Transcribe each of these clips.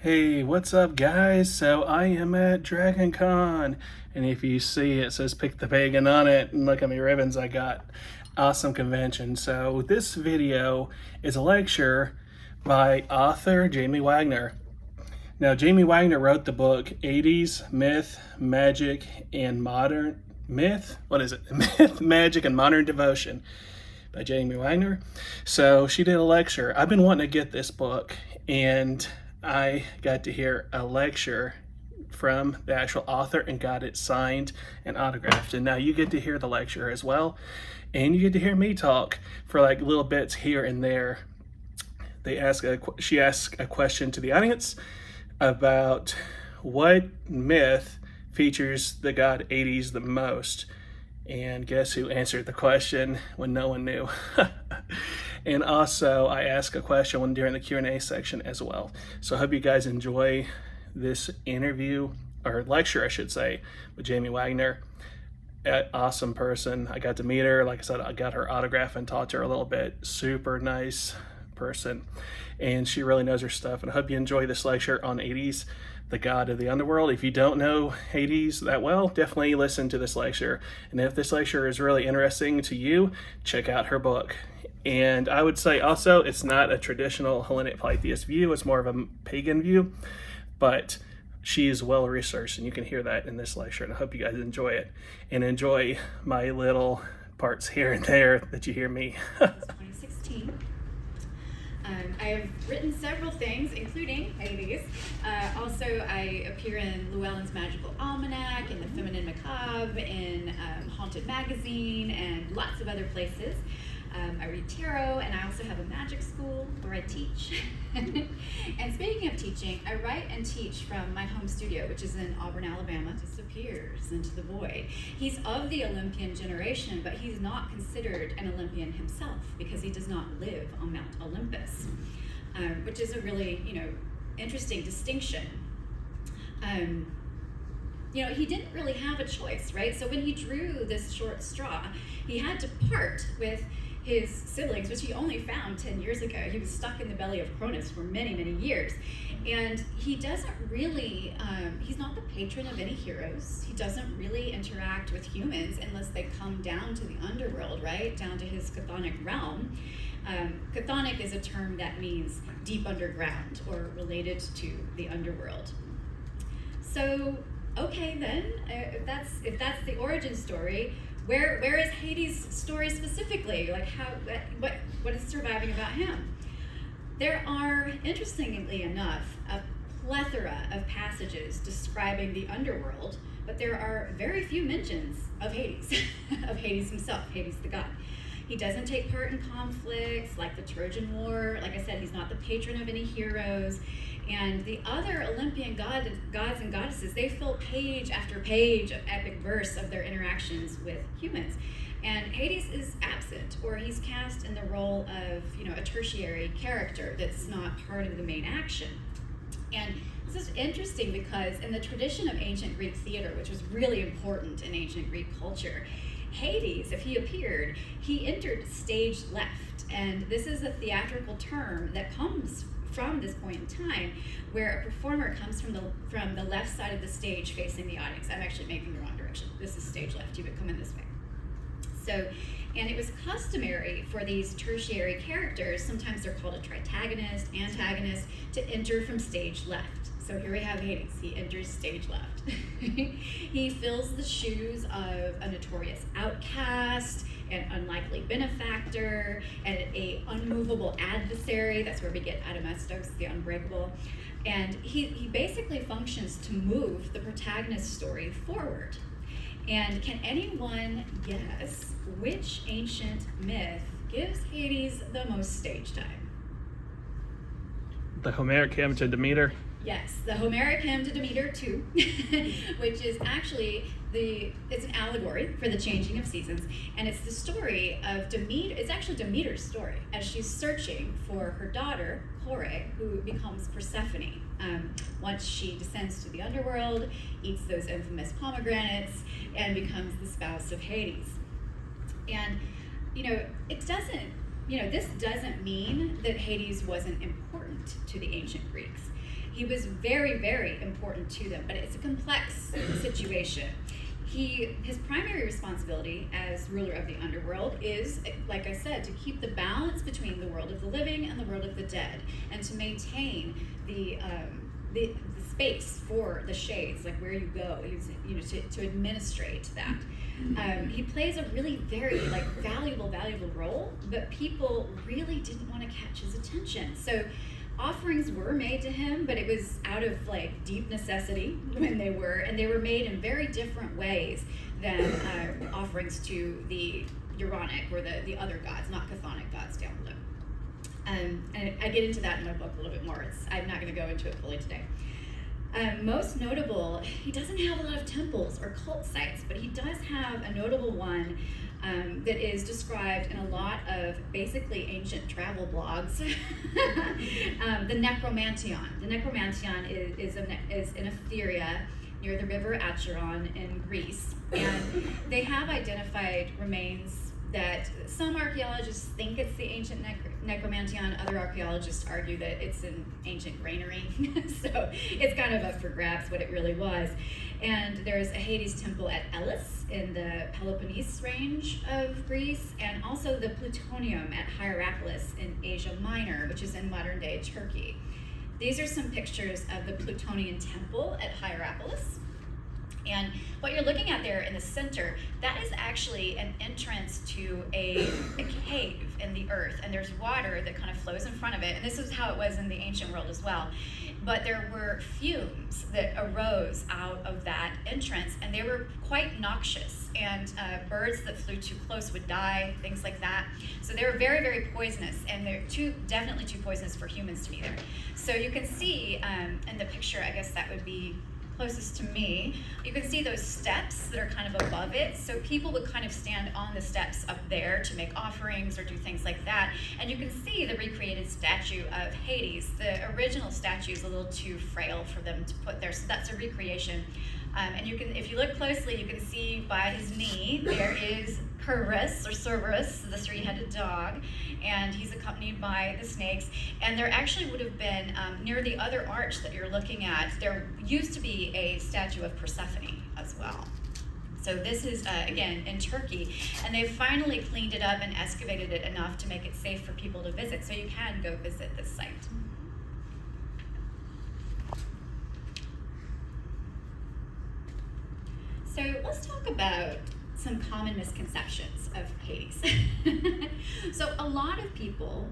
Hey, what's up, guys? So I am at Dragon Con, and if you see it says "Pick the Pagan" on it, and look how many ribbons I got. Awesome convention. So this video is a lecture by author Jamie Waggoner. Now, Jamie Waggoner wrote the book 80s Myth, Magic, and Modern Myth. What is it? Myth, Magic, and Modern Devotion by Jamie Waggoner. So she did a lecture. I've been wanting to get this book, and I got to hear a lecture from the actual author and got it signed and autographed. And now you get to hear the lecture as well. And you get to hear me talk for like little bits here and there. She asked a question to the audience about what myth features the god 80s the most. And guess who answered the question when no one knew? And also, I asked a question during the Q&A section as well. So I hope you guys enjoy this interview, or lecture, I should say, with Jamie Waggoner. Awesome person. I got to meet her. Like I said, I got her autograph and talked to her a little bit. Super nice person. And she really knows her stuff. And I hope you enjoy this lecture on Hades, the god of the underworld. If you don't know Hades that well, definitely listen to this lecture. And if this lecture is really interesting to you, check out her book. And I would say also, it's not a traditional Hellenic polytheist view, it's more of a pagan view, but she is well researched, and you can hear that in this lecture. And I hope you guys enjoy it and enjoy my little parts here and there that you hear me. 2016. I have written several things, including Hades. Also, I appear in Llewellyn's Magical Almanac, in the Feminine Macabre, in Haunted Magazine, and lots of other places. I read tarot, and I also have a magic school where I teach. And speaking of teaching, I write and teach from my home studio, which is in Auburn, Alabama. Disappears into the void. He's of the Olympian generation, but he's not considered an Olympian himself because he does not live on Mount Olympus, which is a really, interesting distinction. He didn't really have a choice, right? So when he drew this short straw, he had to part with his siblings, which he only found 10 years ago. He was stuck in the belly of Cronus for many, many years. And he doesn't really, he's not the patron of any heroes. He doesn't really interact with humans unless they come down to the underworld, right? Down to his chthonic realm. Chthonic is a term that means deep underground or related to the underworld. So, okay then, if that's the origin story, where is Hades' story specifically? Like what is surviving about him? There are, interestingly enough, a plethora of passages describing the underworld, but there are very few mentions of Hades, of Hades himself, Hades the god. He doesn't take part in conflicts like the Trojan War. Like I said, he's not the patron of any heroes. And the other Olympian gods and goddesses, they fill page after page of epic verse of their interactions with humans. And Hades is absent, or he's cast in the role of, a tertiary character that's not part of the main action. And this is interesting because in the tradition of ancient Greek theater, which was really important in ancient Greek culture, Hades, if he appeared, he entered stage left. And this is a theatrical term that comes from this point in time, where a performer comes from the left side of the stage facing the audience. I'm actually making the wrong direction. This is stage left. You would come in this way. So, and it was customary for these tertiary characters, sometimes they're called a tritagonist, antagonist, to enter from stage left. So here we have Hades. He enters stage left. He fills the shoes of a notorious outcast, an unlikely benefactor, and a unmovable adversary. That's where we get Adamastos, the unbreakable. And he basically functions to move the protagonist's story forward. And can anyone guess which ancient myth gives Hades the most stage time? The Homeric hymn to Demeter. Yes, the Homeric hymn to Demeter 2, which is actually it's an allegory for the changing of seasons, and it's the story of Demeter. It's actually Demeter's story as she's searching for her daughter, Kore, who becomes Persephone. Once she descends to the underworld, eats those infamous pomegranates, and becomes the spouse of Hades. And, it doesn't, this doesn't mean that Hades wasn't important to the ancient Greeks. he was very, very important to them, but it's a complex situation. His primary responsibility as ruler of the underworld is, like I said, to keep the balance between the world of the living and the world of the dead, and to maintain the space for the shades, like where you go, to administrate that. He plays a really very valuable role, but people really didn't want to catch his attention. So offerings were made to him, but it was out of deep necessity when they were made in very different ways than offerings to the Uronic or the other gods, not chthonic gods down below. And I get into that in my book a little bit more. I'm not going to go into it fully today. Most notable, he doesn't have a lot of temples or cult sites, but he does have a notable one that is described in a lot of basically ancient travel blogs. The Necromantion. The Necromantion is in Etheria, near the river Acheron in Greece, and they have identified remains that some archaeologists think it's the ancient Necromantion. Other archaeologists argue that it's an ancient granary. So it's kind of up for grabs what it really was. And there's a Hades temple at Elis in the Peloponnese range of Greece, and also the Plutonium at Hierapolis in Asia Minor, which is in modern day Turkey. These are some pictures of the Plutonian temple at Hierapolis. And what you're looking at there in the center, that is actually an entrance to a cave in the earth, and there's water that kind of flows in front of it, and this is how it was in the ancient world as well. But there were fumes that arose out of that entrance, and they were quite noxious, and birds that flew too close would die, things like that. So they were very, very poisonous, and they're definitely too poisonous for humans to be there. So you can see in the picture, I guess that would be closest to me, you can see those steps that are kind of above it. So people would kind of stand on the steps up there to make offerings or do things like that. And you can see the recreated statue of Hades. The original statue is a little too frail for them to put there, so that's a recreation. And you can, if you look closely, you can see by his knee there is Cerberus, the three-headed dog, and he's accompanied by the snakes. And there actually would have been, near the other arch that you're looking at, there used to be a statue of Persephone as well. So this is, again, in Turkey, and they've finally cleaned it up and excavated it enough to make it safe for people to visit, so you can go visit this site. So let's talk about some common misconceptions of Hades. So a lot of people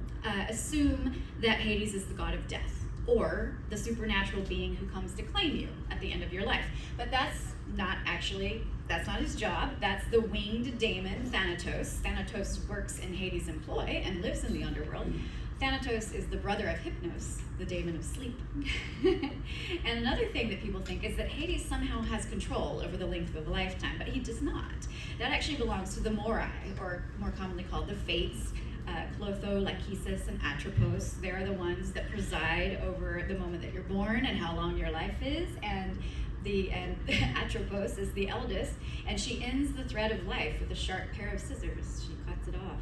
assume that Hades is the god of death, or the supernatural being who comes to claim you at the end of your life. But that's not his job. That's the winged daemon, Thanatos. Thanatos works in Hades' employ and lives in the underworld. Thanatos is the brother of Hypnos, the daemon of sleep. And another thing that people think is that Hades somehow has control over the length of a lifetime, but he does not. That actually belongs to the Morai, or more commonly called the Fates. Clotho, Lachesis, and Atropos. They're the ones that preside over the moment that you're born and how long your life is, and Atropos is the eldest, and she ends the thread of life with a sharp pair of scissors. She cuts it off.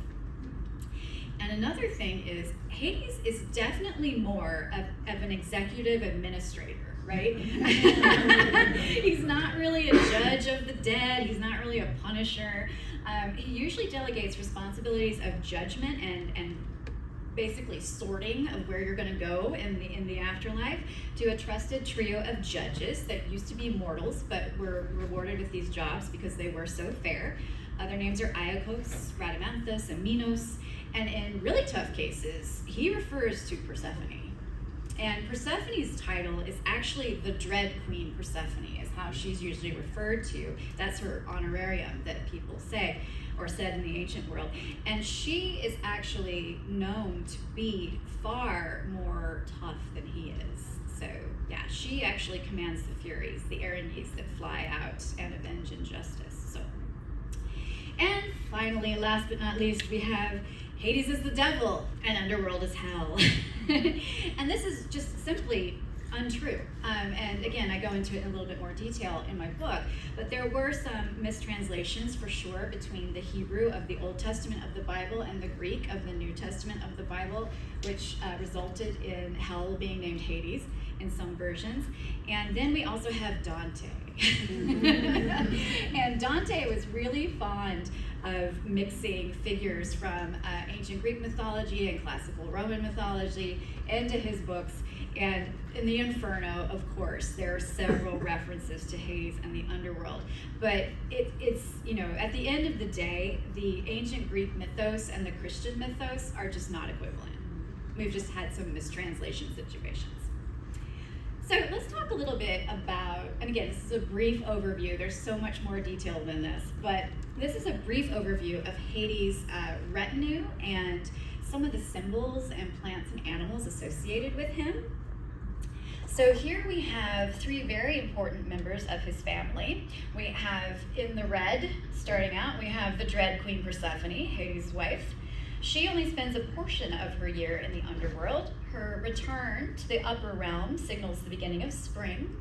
And another thing is, Hades is definitely more of an executive administrator, right? He's not really a judge of the dead. He's not really a punisher. He usually delegates responsibilities of judgment and basically sorting of where you're going to go in the afterlife to a trusted trio of judges that used to be mortals but were rewarded with these jobs because they were so fair. Their names are Iacchos, Rhadamanthus, and Minos. And in really tough cases, he refers to Persephone. And Persephone's title is actually the Dread Queen Persephone, is how she's usually referred to. That's her honorarium that people say, or said in the ancient world. And she is actually known to be far more tough than he is. So yeah, she actually commands the Furies, the Erindes that fly out and avenge injustice. So, and finally, last but not least, we have Hades is the devil and underworld is hell. And this is just simply untrue. And again, I go into it in a little bit more detail in my book, but there were some mistranslations for sure between the Hebrew of the Old Testament of the Bible and the Greek of the New Testament of the Bible, which resulted in hell being named Hades in some versions. And then we also have Dante. And Dante was really fond of mixing figures from ancient Greek mythology and classical Roman mythology into his books. And in the Inferno, of course, there are several references to Hades and the underworld. But it's, you know, at the end of the day, the ancient Greek mythos and the Christian mythos are just not equivalent. We've just had some mistranslation situations. So let's talk a little bit about, and again, this is a brief overview. There's so much more detail than this, but this is a brief overview of Hades' retinue and some of the symbols and plants and animals associated with him. So here we have three very important members of his family. We have in the red, starting out, we have the dread Queen Persephone, Hades' wife. She only spends a portion of her year in the underworld. Her return to the upper realm signals the beginning of spring.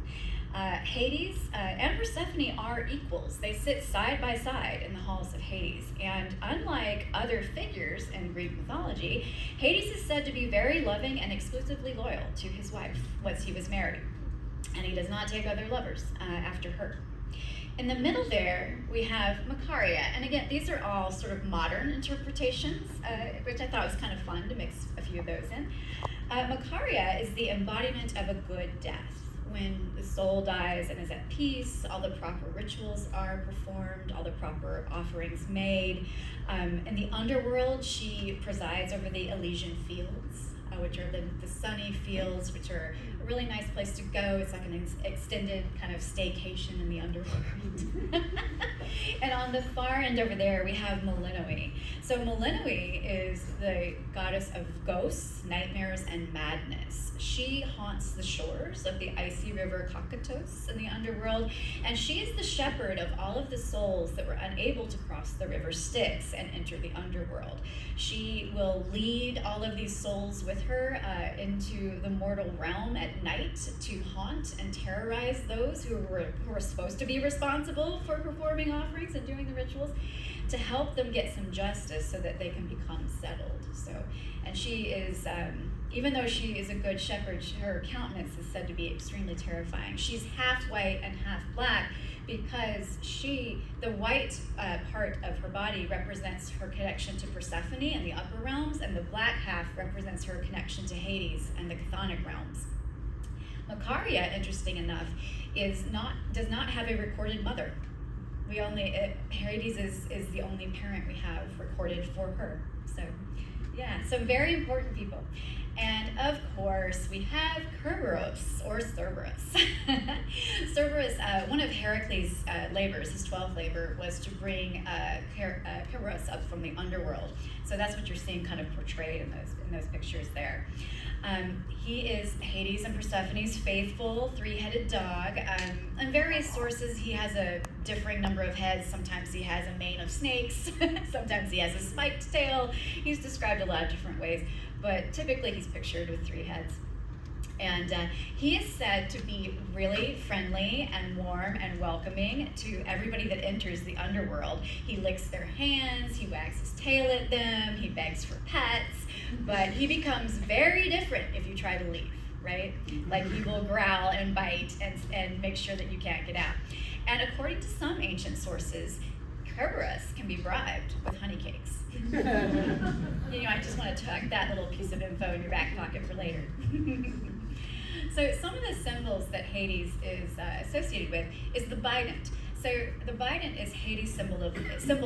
Hades and Persephone are equals. They sit side by side in the halls of Hades. And unlike other figures in Greek mythology, Hades is said to be very loving and exclusively loyal to his wife once he was married. And he does not take other lovers after her. In the middle there, we have Macaria. And again, these are all sort of modern interpretations, which I thought was kind of fun to mix a few of those in. Macaria is the embodiment of a good death. When the soul dies and is at peace, all the proper rituals are performed, all the proper offerings made. In the underworld, she presides over the Elysian fields, which are the sunny fields, which are a really nice place to go. It's like an extended kind of staycation in the underworld. And on the far end over there, we have Melinoi. So Melinoi is the goddess of ghosts, nightmares, and madness. She haunts the shores of the icy river Cocytus in the underworld, and she is the shepherd of all of the souls that were unable to cross the river Styx and enter the underworld. She will lead all of these souls with her into the mortal realm at night to haunt and terrorize those who were supposed to be responsible for performing offerings and doing the rituals, to help them get some justice so that they can become settled. So, and she is, even though she is a good shepherd, her countenance is said to be extremely terrifying. She's half white and half black because the white part of her body represents her connection to Persephone and the upper realms, and the black half represents her connection to Hades and the chthonic realms. Macaria, interesting enough, does not have a recorded mother. Hades is the only parent we have recorded for her. So, yeah, some very important people. And of course, we have Kerberos, or Cerberus. Cerberus, one of Heracles' labors, his 12th labor, was to bring Kerberos up from the underworld. So that's what you're seeing kind of portrayed in those pictures there. He is Hades and Persephone's faithful three-headed dog. In various sources, he has a differing number of heads. Sometimes he has a mane of snakes. Sometimes he has a spiked tail. He's described a lot of different ways, but typically he's pictured with three heads. And he is said to be really friendly and warm and welcoming to everybody that enters the underworld. He licks their hands, he wags his tail at them, he begs for pets, but he becomes very different if you try to leave, right? Like he will growl and bite and make sure that you can't get out. And according to some ancient sources, Kerberos can be bribed with honey cakes. I just want to tuck that little piece of info in your back pocket for later. So some of the symbols that Hades is associated with is the bident. So the bident is Hades' symbol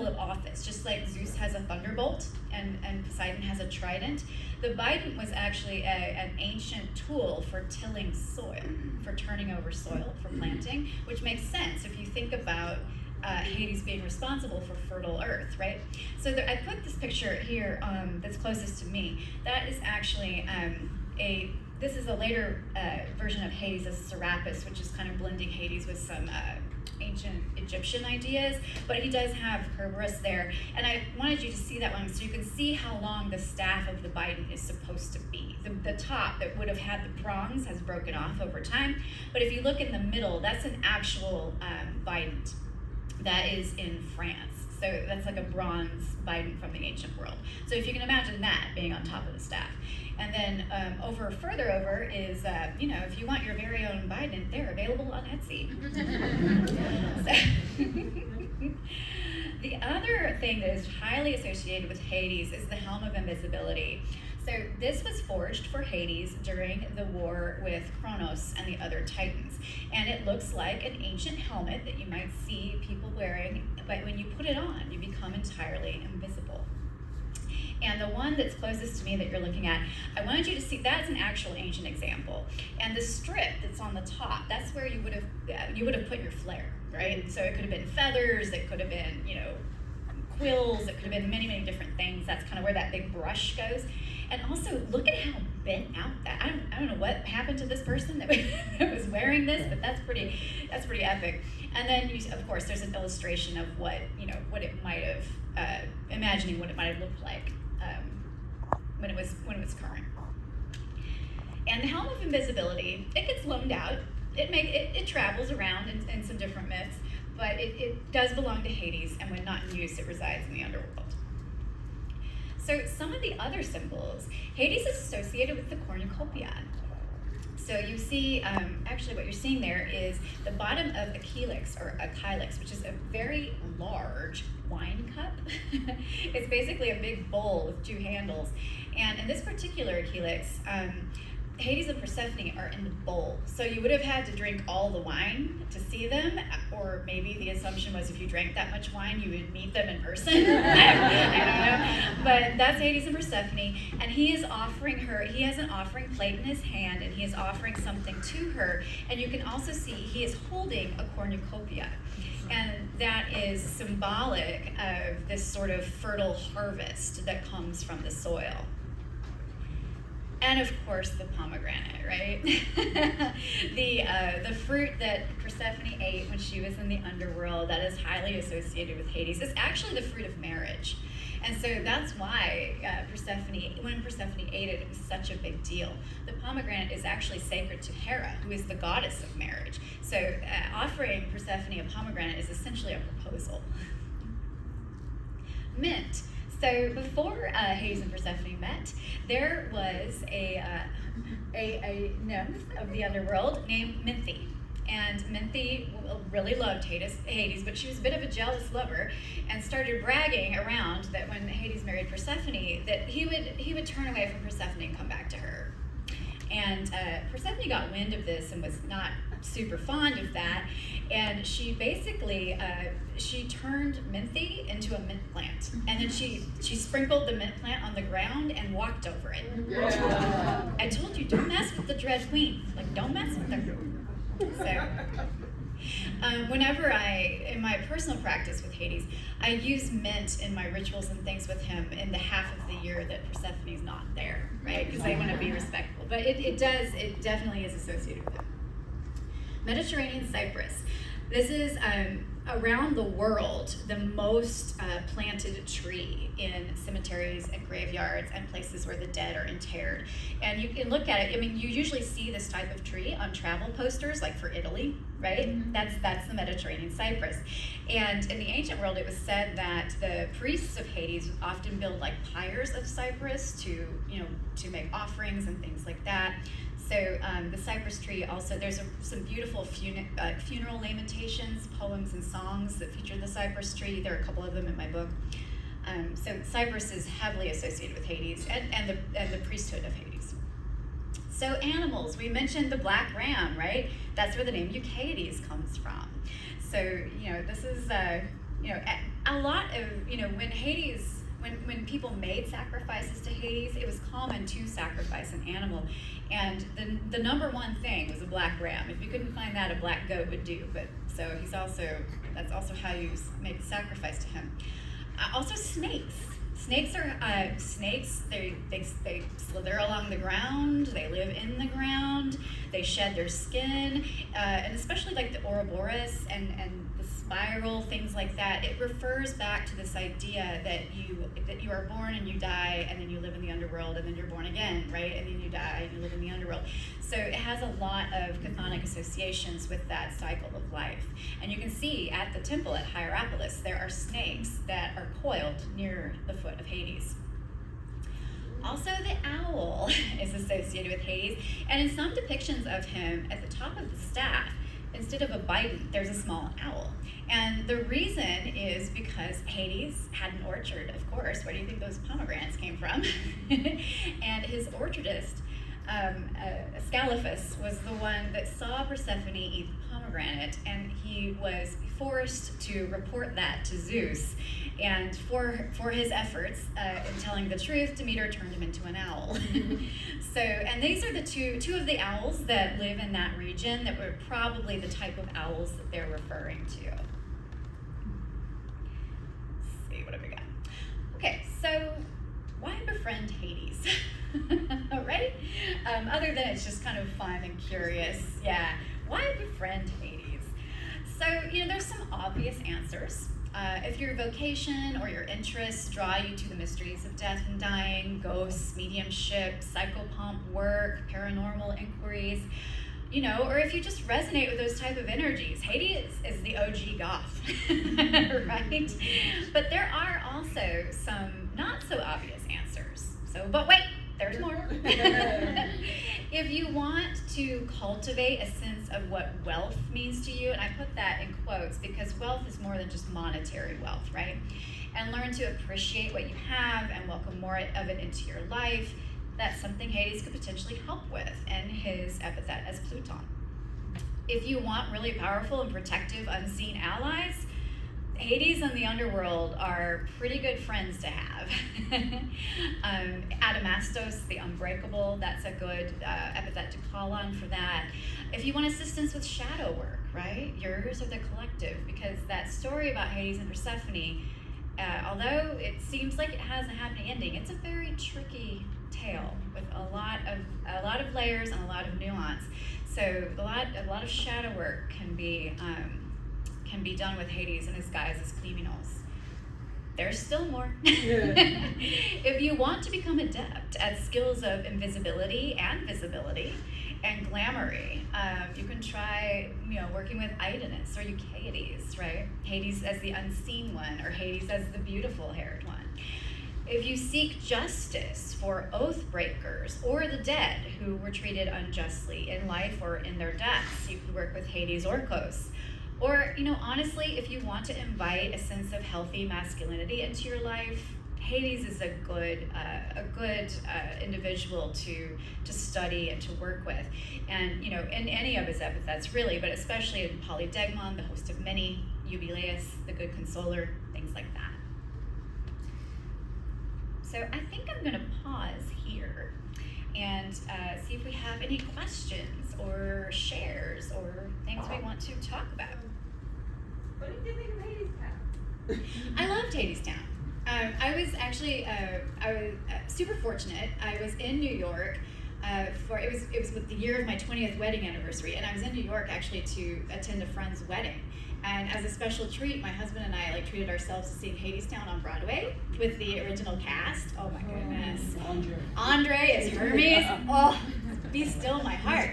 of office, just like Zeus has a thunderbolt and Poseidon has a trident. The bident was actually an ancient tool for tilling soil, for turning over soil, for planting, which makes sense if you think about Hades being responsible for fertile earth, right? So I put this picture here that's closest to me. That is actually this is a later version of Hades as Serapis, which is kind of blending Hades with some ancient Egyptian ideas, but he does have Kerberos there. And I wanted you to see that one so you can see how long the staff of the bident is supposed to be. The top that would have had the prongs has broken off over time, but if you look in the middle, that's an actual bident that is in France. So that's like a bronze bident from the ancient world. So if you can imagine that being on top of the staff. And then further over is, if you want your very own bident, they're available on Etsy. The other thing that is highly associated with Hades is the Helm of Invisibility. So this was forged for Hades during the war with Kronos and the other Titans. And it looks like an ancient helmet that you might see people wearing, but when you put it on, you become entirely invisible. And the one that's closest to me that you're looking at, I wanted you to see, that's an actual ancient example. And the strip that's on the top, that's where you would have put your flare, right? So it could have been feathers, it could have been, quills, it could have been many, many different things. That's kind of where that big brush goes. And also, look at how bent out that. I don't know what happened to this person that was wearing this, but that's pretty epic. And then, of course, there's an illustration of what it might have, imagining what it might have looked like when it was current. And the Helm of Invisibility, it gets loaned out. It travels around in some different myths, but it does belong to Hades, and when not in use, it resides in the underworld. So some of the other symbols, Hades is associated with the cornucopia. So you see, actually what you're seeing there is the bottom of a calyx, or a kylix, which is a very large wine cup. It's basically a big bowl with two handles. And in this particular calyx, Hades and Persephone are in the bowl. So you would have had to drink all the wine to see them, or maybe the assumption was if you drank that much wine, you would meet them in person. I don't know. But that's Hades and Persephone, and he is offering her, he has an offering plate in his hand, and he is offering something to her. And you can also see he is holding a cornucopia. And that is symbolic of this sort of fertile harvest that comes from the soil. And of course, the pomegranate, right? The fruit that Persephone ate when she was in the underworld, that is highly associated with Hades. It's actually the fruit of marriage. And so that's why when Persephone ate it, it was such a big deal. The pomegranate is actually sacred to Hera, who is the goddess of marriage. So offering Persephone a pomegranate is essentially a proposal. Mint. So before Hades and Persephone met, there was a nymph of the underworld named Minthe. And Minthe really loved Hades, but she was a bit of a jealous lover and started bragging around that when Hades married Persephone, that he would turn away from Persephone and come back to her. And Persephone got wind of this and was not super fond of that, and she basically she turned Minthe into a mint plant, and then she sprinkled the mint plant on the ground and walked over it. Yeah. I told you, don't mess with the Dread Queen. Like, don't mess with her. So whenever in my personal practice with Hades, I use mint in my rituals and things with him in the half of the year that Persephone's not there, right? Because I want to be respectful. But it definitely is associated with him. Mediterranean cypress. This is around the world the most planted tree in cemeteries and graveyards and places where the dead are interred. And you can look at it. I mean, you usually see this type of tree on travel posters, like for Italy, right? Mm-hmm. That's the Mediterranean cypress. And in the ancient world, it was said that the priests of Hades would often build like pyres of cypress to make offerings and things like that. So the cypress tree also, there's some beautiful funeral lamentations, poems and songs that feature the cypress tree. There are a couple of them in my book. So cypress is heavily associated with Hades and the priesthood of Hades. So animals, we mentioned the black ram, right? That's where the name Eucades comes from. So, this is, a lot of, when Hades, when people made sacrifices to Hades, it was common to sacrifice an animal. And the number one thing was a black ram. If you couldn't find that, a black goat would do. But so that's also how you make a sacrifice to him. Also snakes. Snakes are snakes. They slither along the ground. They live in the ground. They shed their skin, and especially like the Ouroboros and the spiral, things like that. It refers back to this idea that you are born and you die, and then you live in the underworld, and then you're born again, right? And then you die and you live in the underworld. So it has a lot of chthonic associations with that cycle of life. And you can see at the temple at Hierapolis, there are snakes that are coiled near the foot of Hades. Also, the owl is associated with Hades, and in some depictions of him, at the top of the staff, instead of a bident, there's a small owl. And the reason is because Hades had an orchard, of course. Where do you think those pomegranates came from? And his orchardist, Ascalaphus, was the one that saw Persephone eat the pomegranate, and he was forced to report that to Zeus. And for his efforts in telling the truth, Demeter turned him into an owl. So, and these are the two of the owls that live in that region that were probably the type of owls that they're referring to. Let's see, what have we got? Okay, so why befriend Hades? Right? Other than it's just kind of fun and curious. Yeah, why befriend Hades? So, there's some obvious answers. If your vocation or your interests draw you to the mysteries of death and dying, ghosts, mediumship, psychopomp work, paranormal inquiries, or if you just resonate with those type of energies, Hades is the OG goth, right? But there are also some not so obvious answers. But wait, there's more. If you want to cultivate a sense of what wealth means to you, and I put that in quotes because wealth is more than just monetary wealth, right? And learn to appreciate what you have and welcome more of it into your life, that's something Hades could potentially help with in his epithet as Pluton. If you want really powerful and protective unseen allies, Hades and the underworld are pretty good friends to have. Adamastos, the unbreakable, that's a good epithet to call on for that. If you want assistance with shadow work, right? Yours or the collective, because that story about Hades and Persephone, although it seems like it has a happy ending, it's a very tricky tale with a lot of layers and a lot of nuance. So a lot of shadow work can be done with Hades and his guys as criminals. There's still more. If you want to become adept at skills of invisibility and visibility and glamoury, you can try, working with Idonis or Eucaides, right? Hades as the unseen one, or Hades as the beautiful-haired one. If you seek justice for oath breakers or the dead who were treated unjustly in life or in their deaths, you could work with Hades or Kos. Or, honestly, if you want to invite a sense of healthy masculinity into your life, Hades is a good individual to study and to work with. And, in any of his epithets, really, but especially in Polydegmon, the host of many, Eubuleus, the good consoler, things like that. So I think I'm going to pause here and see if we have any questions or shares or things we want to talk about. What did you think of Hadestown? I loved Hadestown. I was actually I was super fortunate. I was in New York for it was with the year of my 20th wedding anniversary, and I was in New York actually to attend a friend's wedding. And as a special treat, my husband and I treated ourselves to seeing Hadestown on Broadway with the original cast. Oh my goodness. Andre as Hermes. Oh, be still my heart.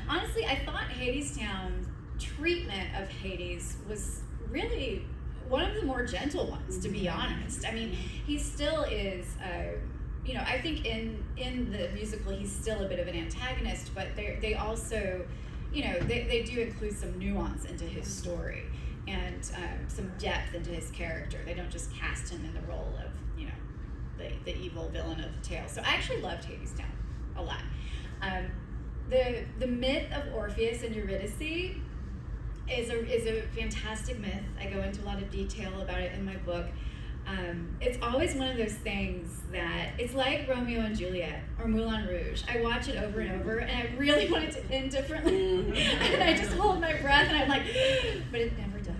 Honestly, I thought Hadestown's treatment of Hades was really one of the more gentle ones, to be honest. I mean, he still is, I think in the musical he's still a bit of an antagonist, but they also, they do include some nuance into his story and some depth into his character. They don't just cast him in the role of, the evil villain of the tale. So I actually loved Hadestown a lot. The myth of Orpheus and Eurydice is a fantastic myth. I go into a lot of detail about it in my book. It's always one of those things that it's like Romeo and Juliet or Moulin Rouge. I watch it over and over, and I really want it to end differently. And I just hold my breath, and I'm like, but it never does.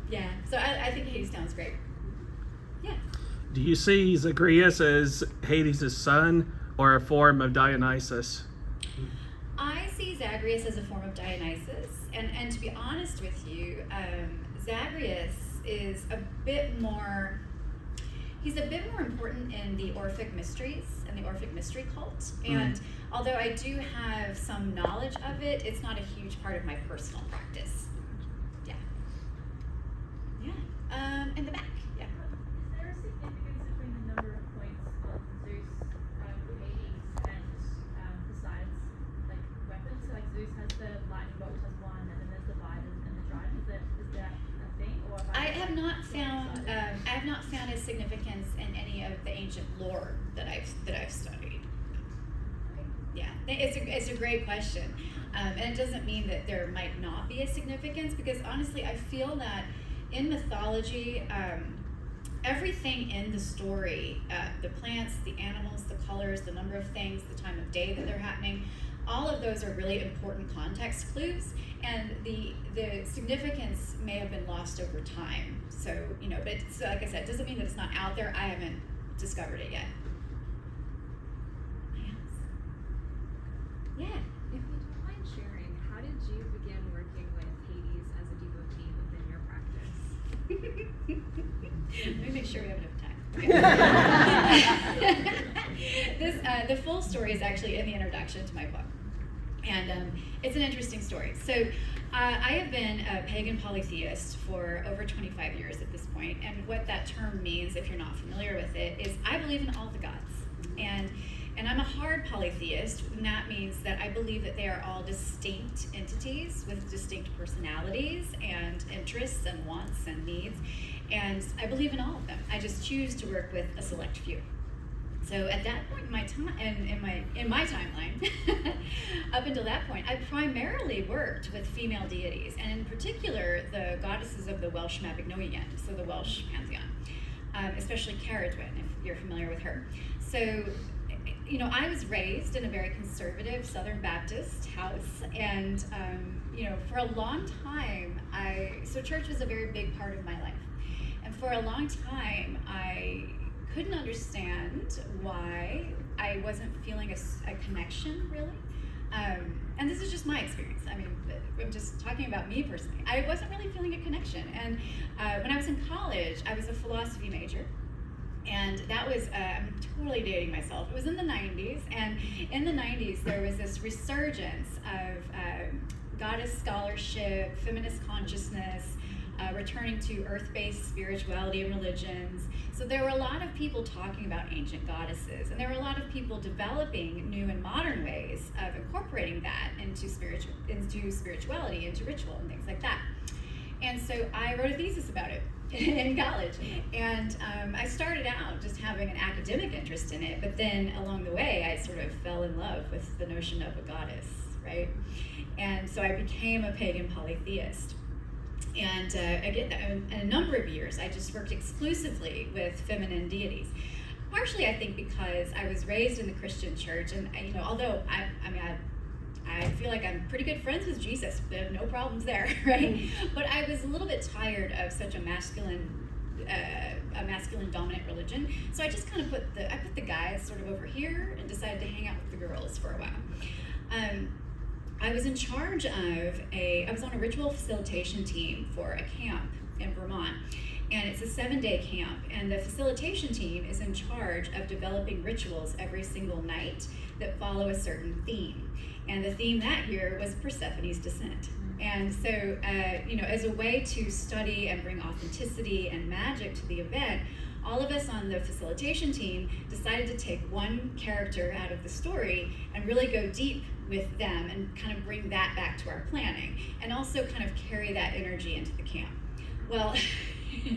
Yeah, so I think Hadestown's great. Do you see Zagreus as Hades' son or a form of Dionysus? I see Zagreus as a form of Dionysus, and to be honest with you, Zagreus is a bit more. He's a bit more important in the Orphic mysteries and the Orphic mystery cult. And although I do have some knowledge of it, it's not a huge part of my personal practice. Yeah. Yeah. In the back. Yeah. Is there a significance between the number of points of Zeus, Hades, and besides like weapons? So like Zeus has the lightning bolt, which has one, and then there's the bite and the drive. Is that a thing, or I have not found a significance in any of the ancient lore that I've studied. Yeah, it's a great question, and it doesn't mean that there might not be a significance, because honestly, I feel that in mythology, everything in the story, the plants, the animals, the colors, the number of things, the time of day that they're happening, all of those are really important context clues, and the significance may have been lost over time. So, but it's, like I said, it doesn't mean that it's not out there. I haven't discovered it yet. Yeah. If you don't mind sharing, how did you begin working with Hades as a devotee within your practice? Let me make sure we have enough time. The full story is actually in the introduction to my book. And it's an interesting story. So I have been a pagan polytheist for over 25 years at this point. And what that term means, if you're not familiar with it, is I believe in all the gods. And I'm a hard polytheist, and that means that I believe that they are all distinct entities with distinct personalities and interests and wants and needs. And I believe in all of them. I just choose to work with a select few. So at that point in my time, in my timeline, up until that point, I primarily worked with female deities, and in particular the goddesses of the Welsh Mabinogion, so the Welsh pantheon, especially Caradwyn, if you're familiar with her. So, I was raised in a very conservative Southern Baptist house, and for a long time, so church was a very big part of my life, and for a long time, I couldn't understand why I wasn't feeling a connection, really. And this is just my experience. I mean, I'm just talking about me personally. I wasn't really feeling a connection. And when I was in college, I was a philosophy major. And that was, I'm totally dating myself. It was in the 90s. And in the 90s, there was this resurgence of goddess scholarship, feminist consciousness, returning to earth-based spirituality and religions. So there were a lot of people talking about ancient goddesses, and there were a lot of people developing new and modern ways of incorporating that into spirituality, into ritual and things like that. And so I wrote a thesis about it in college, and I started out just having an academic interest in it, but then along the way I sort of fell in love with the notion of a goddess, right? And so I became a pagan polytheist. And again, in a number of years, I just worked exclusively with feminine deities. Partially, I think, because I was raised in the Christian church, and although I feel like I'm pretty good friends with Jesus, no problems there, right? But I was a little bit tired of such a masculine dominant religion, so I just kind of put the guys sort of over here and decided to hang out with the girls for a while. I was in charge of I was on a ritual facilitation team for a camp in Vermont, and it's a 7-day camp, and the facilitation team is in charge of developing rituals every single night that follow a certain theme. And the theme that year was Persephone's descent. And so, as a way to study and bring authenticity and magic to the event, all of us on the facilitation team decided to take one character out of the story and really go deep with them and kind of bring that back to our planning, and also kind of carry that energy into the camp. Well,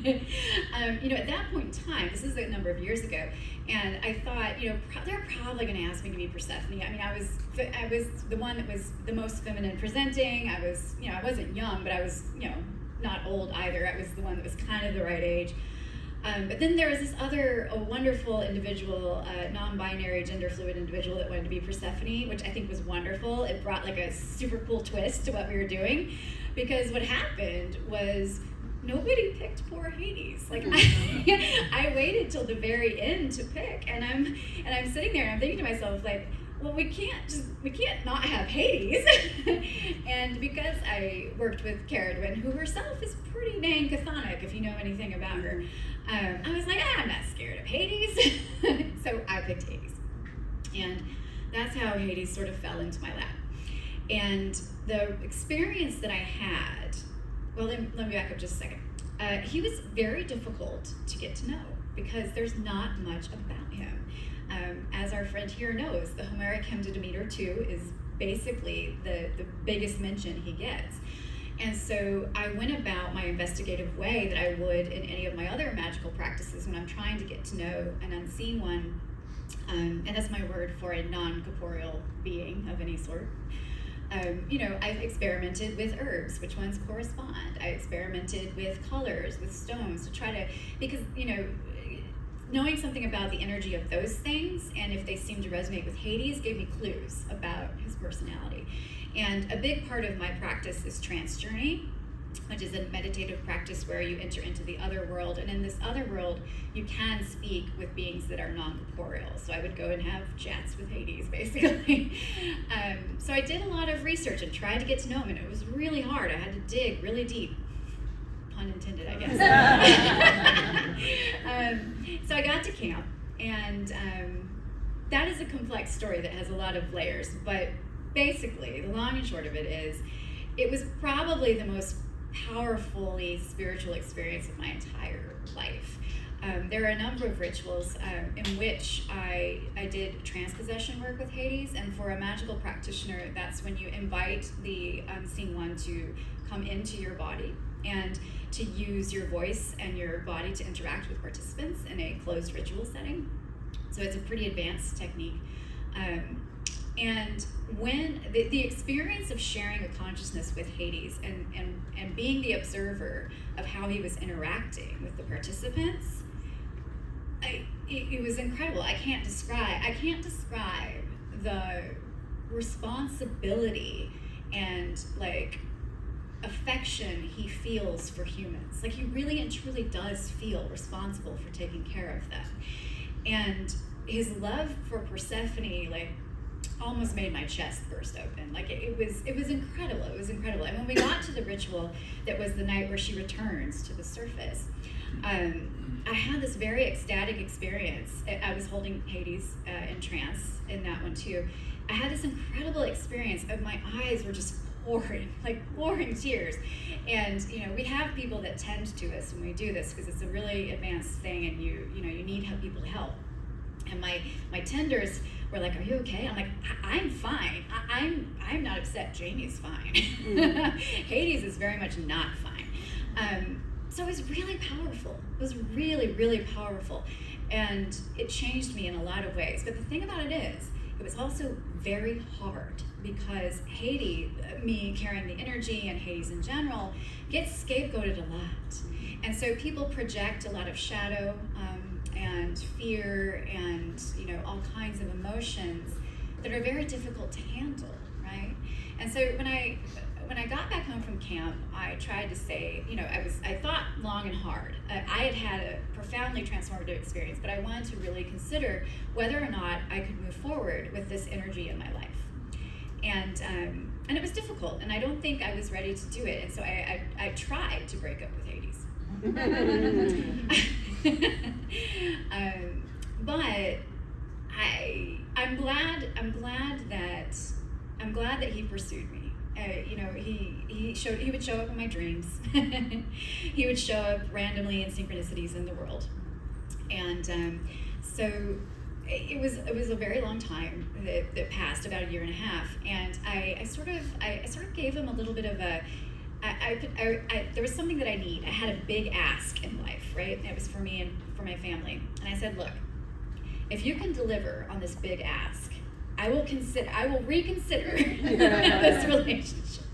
at that point in time, this is a number of years ago, and I thought, they're probably going to ask me to be Persephone. I mean, I was the one that was the most feminine presenting. I was, I wasn't young, but I was, not old either. I was the one that was kind of the right age. But then there was this other wonderful individual, non-binary, gender-fluid individual that wanted to be Persephone, which I think was wonderful. It brought like a super cool twist to what we were doing, because what happened was nobody picked poor Hades. Like I waited till the very end to pick, and I'm sitting there and I'm thinking to myself, like, well, we can't not have Hades. And because I worked with Llewellyn, who herself is pretty dang chthonic, if you know anything about her, I was like, I'm not scared of Hades. So I picked Hades, and that's how Hades sort of fell into my lap. And the experience that I had, well, let me back up just a second. He was very difficult to get to know because there's not much about him. As our friend here knows, the Homeric hymn to Demeter 2 is basically the biggest mention he gets. And so I went about my investigative way that I would in any of my other magical practices when I'm trying to get to know an unseen one, and that's my word for a non-corporeal being of any sort. I experimented with herbs, which ones correspond. I experimented with colors, with stones, to try to, because, knowing something about the energy of those things, and if they seem to resonate with Hades, gave me clues about his personality. And a big part of my practice is trance journey, which is a meditative practice where you enter into the other world, and in this other world, you can speak with beings that are non-corporeal. So I would go and have chats with Hades, basically. So I did a lot of research and tried to get to know him, and it was really hard. I had to dig really deep. Pun intended, I guess. So I got to camp, and that is a complex story that has a lot of layers, but basically, the long and short of it is, it was probably the most powerfully spiritual experience of my entire life. There are a number of rituals in which I did transpossession work with Hades, and for a magical practitioner, that's when you invite the unseen one to come into your body and to use your voice and your body to interact with participants in a closed ritual setting. So it's a pretty advanced technique. And when the experience of sharing a consciousness with Hades and being the observer of how he was interacting with the participants, it was incredible. I can't describe the responsibility and affection he feels for humans. Like, he really and truly does feel responsible for taking care of them. And his love for Persephone, almost made my chest burst open. It was incredible. It was incredible. And when we got to the ritual, that was the night where she returns to the surface, I had this very ecstatic experience. I was holding Hades in trance in that one too. I had this incredible experience of my eyes were just pouring tears. And we have people that tend to us when we do this because it's a really advanced thing, and you need people to help. And my tenders were like, "Are you okay?" I'm like, "I'm fine. I'm not upset. Jamie's fine." Hades is very much not fine. So it was really powerful. It was really, really powerful, and it changed me in a lot of ways. But the thing about it is, it was also very hard because Hades, me carrying the energy, and Hades in general, gets scapegoated a lot. And so people project a lot of shadow and fear and all kinds of emotions that are very difficult to handle, right? And so when I got back home from camp, I tried to say, I thought long and hard. I had a profoundly transformative experience, but I wanted to really consider whether or not I could move forward with this energy in my life. And it was difficult, and I don't think I was ready to do it. And so I tried to break up with Hades. But I'm glad that he pursued me. He would show up in my dreams. He would show up randomly in synchronicities in the world, and so it was a very long time that passed, about 1.5 years, and I sort of gave him a little bit of a. There was something that I need. I had a big ask in life, right? And it was for me and for my family. And I said, look, if you can deliver on this big ask, I will reconsider this relationship.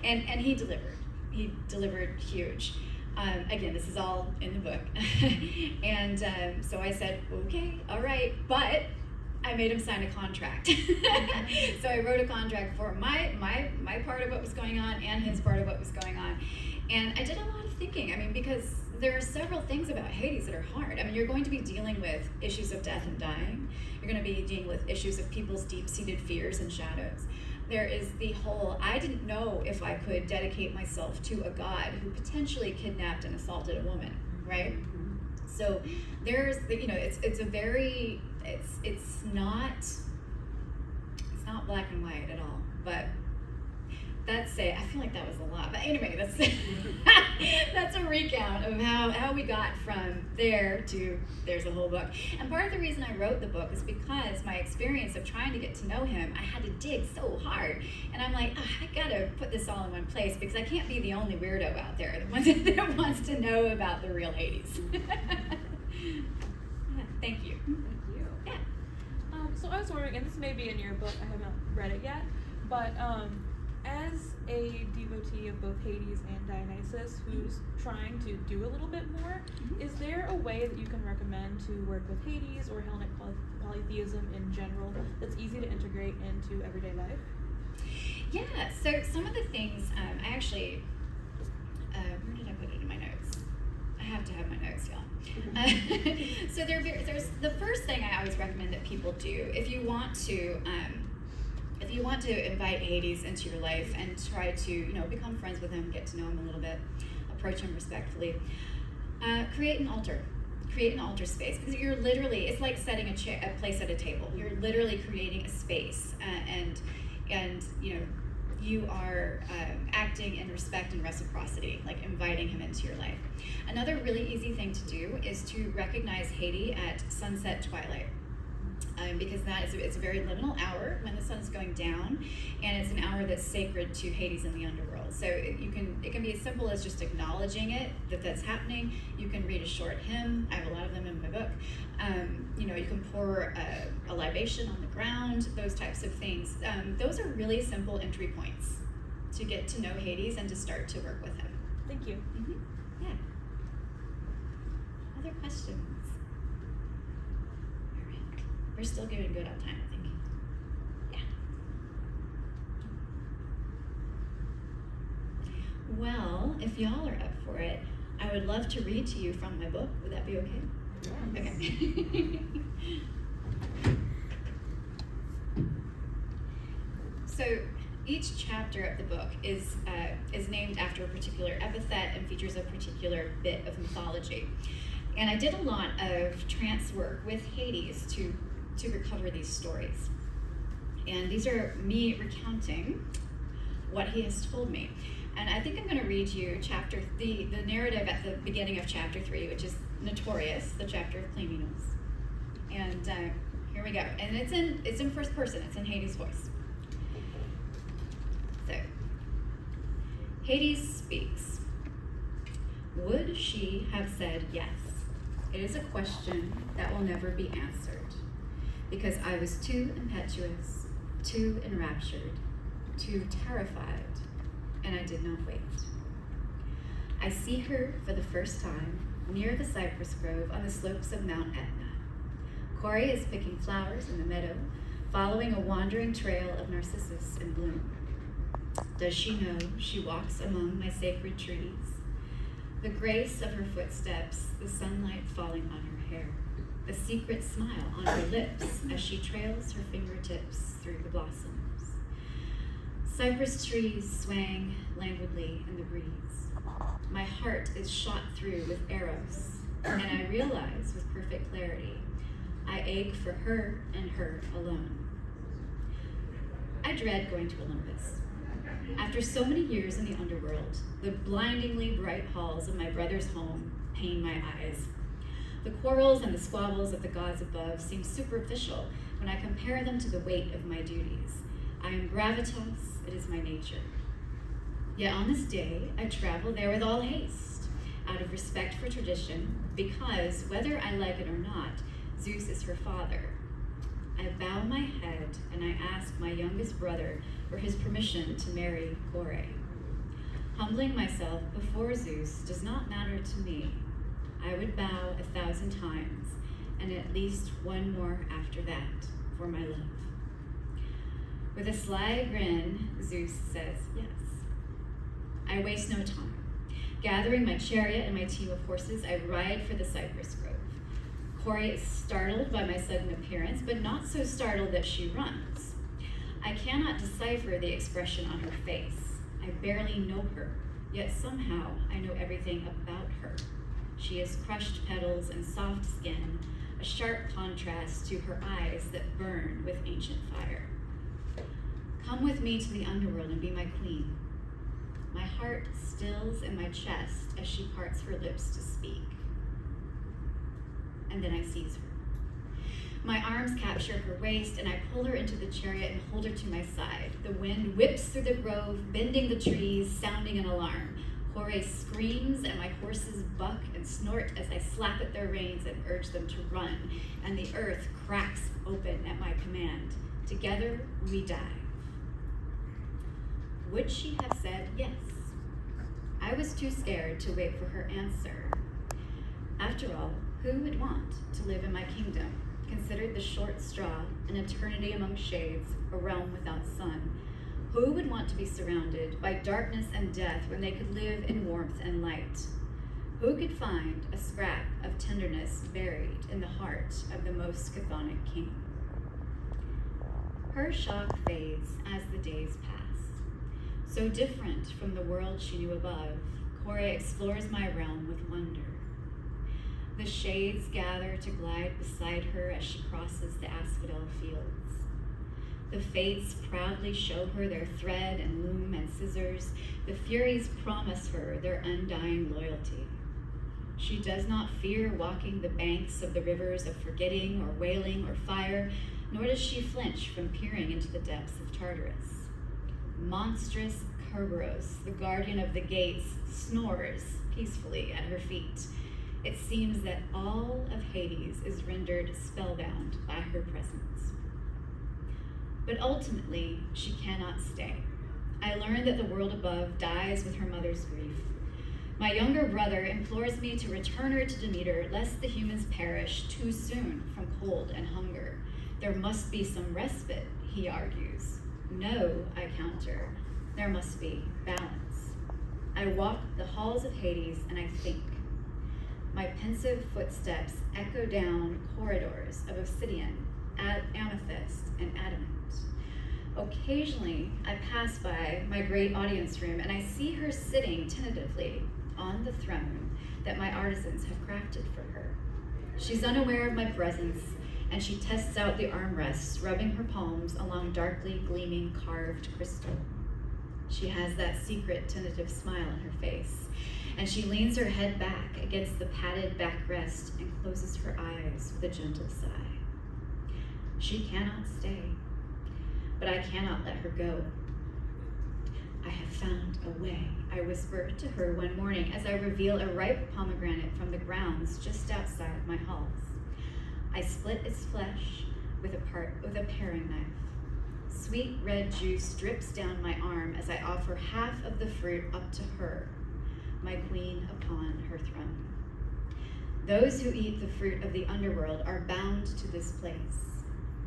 And he delivered. He delivered huge. Again, this is all in the book. And so I said, okay, all right, but I made him sign a contract. So I wrote a contract for my part of what was going on and his part of what was going on. And I did a lot of thinking, I mean, because there are several things about Hades that are hard. I mean, you're going to be dealing with issues of death and dying. You're going to be dealing with issues of people's deep-seated fears and shadows. There is the whole, I didn't know if I could dedicate myself to a god who potentially kidnapped and assaulted a woman, right? So there's, you know, it's a very, it's not black and white at all, but that's it. I feel like that was a lot, but anyway, that's that's a recount of how we got from there to there's a whole book. And part of the reason I wrote the book is because my experience of trying to get to know him, I had to dig so hard, and I'm like, I gotta put this all in one place because I can't be the only weirdo out there that wants to know about the real Hades. Yeah, thank you. Thank you. Yeah. So I was wondering, and this may be in your book, I haven't read it yet, but as a devotee of both Hades and Dionysus who's trying to do a little bit more, is there a way that you can recommend to work with Hades or Hellenic polytheism in general that's easy to integrate into everyday life? Yeah, so some of the things, I actually, where did I put it in my notes? I have to have my notes, y'all. So there's the first thing I always recommend that people do, if you want to invite Hades into your life and try to, you know, become friends with him, get to know him a little bit, approach him respectfully, create an altar. Create an altar space, because you're literally, it's like setting a place at a table. You're literally creating a space, and you know, you are acting in respect and reciprocity, like inviting him into your life. Another really easy thing to do is to recognize Hades at sunset twilight. Because it's a very liminal hour when the sun's going down, and it's an hour that's sacred to Hades in the underworld. So it can be as simple as just acknowledging that's happening. You can read a short hymn. I have a lot of them in my book. You know, you can pour a libation on the ground. Those types of things. Those are really simple entry points to get to know Hades and to start to work with him. Thank you. Mm-hmm. Yeah. Other questions? We're still doing good on time, I think. Yeah. Well, if y'all are up for it, I would love to read to you from my book. Would that be okay? Yes. Okay. So each chapter of the book is named after a particular epithet and features a particular bit of mythology. And I did a lot of trance work with Hades to recover these stories. And these are me recounting what he has told me. And I think I'm going to read you the narrative at the beginning of chapter 3, which is Notorious, the chapter of cleanliness. And here we go. And it's in first person. It's in Hades' voice. So, Hades speaks. Would she have said yes? It is a question that will never be answered, because I was too impetuous, too enraptured, too terrified, and I did not wait. I see her for the first time near the cypress grove on the slopes of Mount Etna. Corey is picking flowers in the meadow, following a wandering trail of narcissus in bloom. Does she know she walks among my sacred trees? The grace of her footsteps, the sunlight falling on her hair, a secret smile on her lips as she trails her fingertips through the blossoms. Cypress trees swaying languidly in the breeze. My heart is shot through with arrows, and I realize with perfect clarity, I ache for her and her alone. I dread going to Olympus. After so many years in the underworld, the blindingly bright halls of my brother's home pain my eyes. The quarrels and the squabbles of the gods above seem superficial when I compare them to the weight of my duties. I am gravitas, it is my nature. Yet on this day, I travel there with all haste, out of respect for tradition, because, whether I like it or not, Zeus is her father. I bow my head and I ask my youngest brother for his permission to marry Kore. Humbling myself before Zeus does not matter to me. I would bow 1,000 times, and at least one more after that, for my love. With a sly grin, Zeus says yes. I waste no time. Gathering my chariot and my team of horses, I ride for the cypress grove. Kore is startled by my sudden appearance, but not so startled that she runs. I cannot decipher the expression on her face. I barely know her, yet somehow I know everything about her. She has crushed petals and soft skin, a sharp contrast to her eyes that burn with ancient fire. Come with me to the underworld and be my queen. My heart stills in my chest as she parts her lips to speak. And then I seize her. My arms capture her waist, and I pull her into the chariot and hold her to my side. The wind whips through the grove, bending the trees, sounding an alarm. Kore screams, and my horses buck and snort as I slap at their reins and urge them to run, and the earth cracks open at my command. Together, we dive. Would she have said yes? I was too scared to wait for her answer. After all, who would want to live in my kingdom, considered the short straw, an eternity among shades, a realm without sun? Who would want to be surrounded by darkness and death when they could live in warmth and light? Who could find a scrap of tenderness buried in the heart of the most chthonic king? Her shock fades as the days pass. So different from the world she knew above, Kore explores my realm with wonder. The shades gather to glide beside her as she crosses the asphodel fields. The fates proudly show her their thread and loom and scissors. The Furies promise her their undying loyalty. She does not fear walking the banks of the rivers of forgetting or wailing or fire, nor does she flinch from peering into the depths of Tartarus. Monstrous Kerberos, the guardian of the gates, snores peacefully at her feet. It seems that all of Hades is rendered spellbound by her presence. But ultimately, she cannot stay. I learn that the world above dies with her mother's grief. My younger brother implores me to return her to Demeter, lest the humans perish too soon from cold and hunger. There must be some respite, he argues. No, I counter. There must be balance. I walk the halls of Hades and I think. My pensive footsteps echo down corridors of obsidian, amethyst, and adamant. Occasionally, I pass by my great audience room and I see her sitting tentatively on the throne that my artisans have crafted for her. She's unaware of my presence, and she tests out the armrests, rubbing her palms along darkly gleaming carved crystal. She has that secret tentative smile on her face, and she leans her head back against the padded backrest and closes her eyes with a gentle sigh. She cannot stay, but I cannot let her go. I have found a way, I whisper to her one morning as I reveal a ripe pomegranate from the grounds just outside my halls. I split its flesh with a paring knife. Sweet red juice drips down my arm as I offer half of the fruit up to her, my queen upon her throne. Those who eat the fruit of the underworld are bound to this place.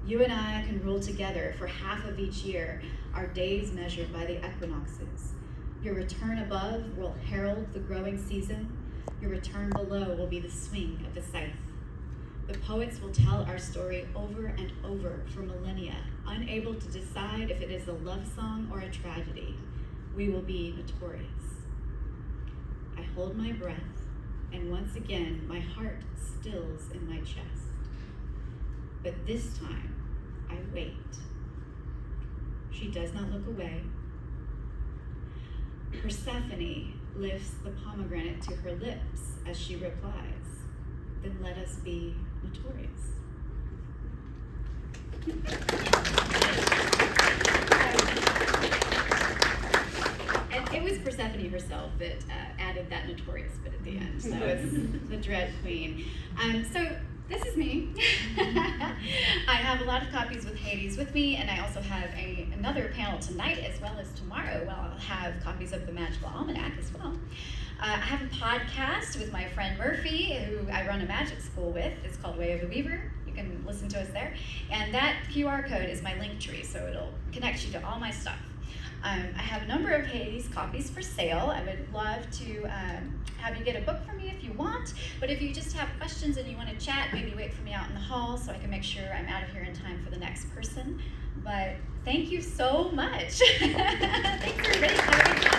You and I can rule together for half of each year, our days measured by the equinoxes. Your return above will herald the growing season. Your return below will be the swing of the scythe. The poets will tell our story over and over for millennia, unable to decide if it is a love song or a tragedy. We will be notorious. I hold my breath, and once again, my heart stills in my chest. But this time, I wait. She does not look away. Persephone lifts the pomegranate to her lips as she replies, "Then let us be notorious." And it was Persephone herself that added that notorious bit at the end. So it's the Dread Queen. So this is me. I have a lot of copies with Hades with me, and I also have another panel tonight as well as tomorrow. Well, I'll have copies of the Magical Almanac as well. I have a podcast with my friend Murphy, who I run a magic school with. It's called Way of the Weaver. You can listen listen to us there. And that QR code is my link tree, so it'll connect you to all my stuff. I have a number of Hades copies for sale. I would love to have you get a book from me if you want, but if you just have questions and you want to chat, maybe wait for me out in the hall so I can make sure I'm out of here in time for the next person. But thank you so much. Thanks everybody. Have a good time.